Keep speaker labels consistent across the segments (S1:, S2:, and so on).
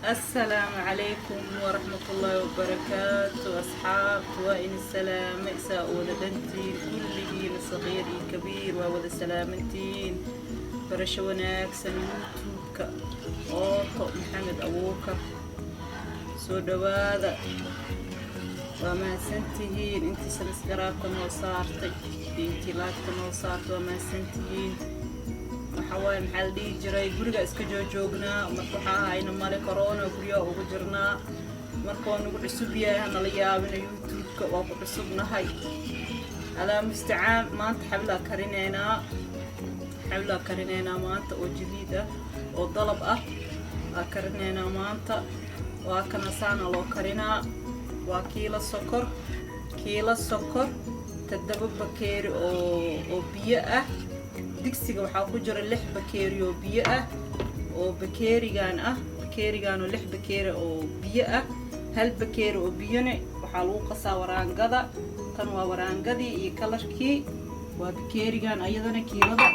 S1: السلام عليكم ورحمة الله وبركاته أصحاب وإن السلام إساء ولدنتين كله صغير كبير وولد سلامتين برشوناك سنوتوك أوطو محمد أبوك سودواذا وما سنتهين انتي سنسقراكم وصارتي انتي لاكتم وصارت وما سنتهين waxawaaye maxaa la dhihi jiray guriga iska joognaa marka waxaa ahayna male corona guryaha ugu jirnaa markoo nagu cusub yahay hanala yaabina youtube-ka waa ku cusubnahay alaa mustacaan maanta xablaa karineynaa maanta oo jadiid ah oo dalab ah aa karineynaa maanta waa kana saana loo karinaa waa kiilo sokor 7 bakeeri oo biyo ah digsiga waxaa ku jira 6 bakeeri oo biyo ah oo bakeerigan oo 6 bakeeri oo biyo ah 1 bakeeri oo biyone waxaa lagu qasaa waraangada tan waa waraangadii iyo kalarkii waa bakeerigan ayadana kiilada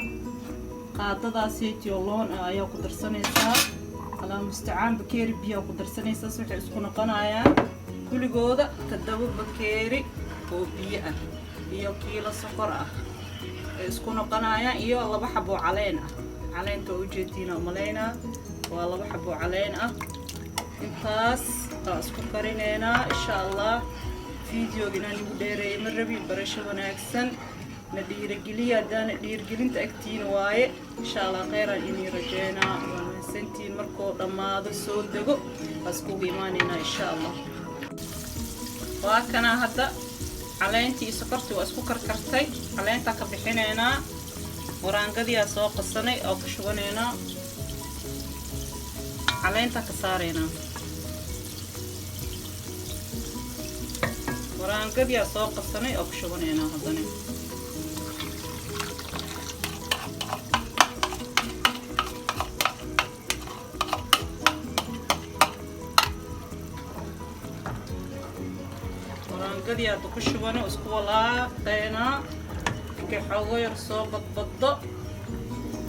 S1: qaadadaasii loon ayaa ku darsanaysaa alaa mustacaan bakeeri biyo ku darsanaysaa waxay isku noqonayaan kuligooda 7 bakeeri oo biyo ah iyo kiilo sokor ah isku noqonayaan iyo 2 xabo caleen ah caleenta oo jeedina maleena waa 2 xabo caleen ah intaas isku karineena insha Allah fiidiyoogina ugu dheereeyay marabi barasho wanaagsan na dhiirigeliya dana dhiirigelinta agtiin waaye insha Allah khayran inii rajeena waan santiin markoo dhamaado soo dago asku iimaanina insha Allah waa kana hadda caleentii sokorti waa isku karkartay caleenta ka bixinayna waraangadii soo qasanay oo ku shubanayna caleenta ka saarayna waraangadii soo qasanay oo ku shubanayna hadana waraangadii aad ku shubano isku walaaqayna ka xogo yar soo badbado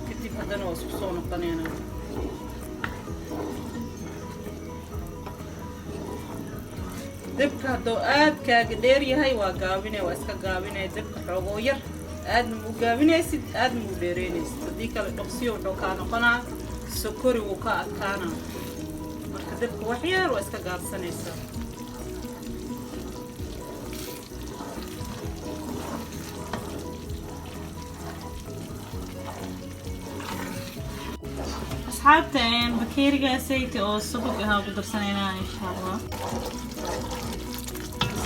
S1: kadib hadana waa isku soo noqonayna dabka hadoo aad kaaga dheer yahay waa gaabinay waa iska gaabinay dabka xogo yar aad mu gaabinaysid aad mu dheereynaysid hadii kale dhaqsiyo wuxuu ka noqonaa sokori uu ka adkaana marka dabka wax yar waa iska gaabsanaysaa أصحابتين بكيرجا سيتي أو صبغ ها بدرسنا إن شاء الله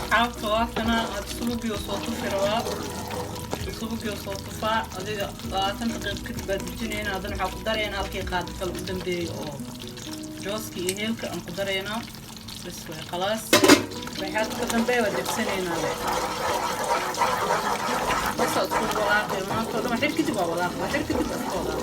S1: أصحابته وقتنا صبغي وصوتو في رواق صبغي وصوتو فا أديك قاتن دقيقة كتب الجنين هذا نحاول قدرينا الكي قادة القدم دي أو جوسكي هيلك أن قدرينا بس خلاص بحيث قدم بي ودي بسنينا بس أدخل ولاقي ما أدخل ما حير كتب ولاقي ما حير كتب أدخل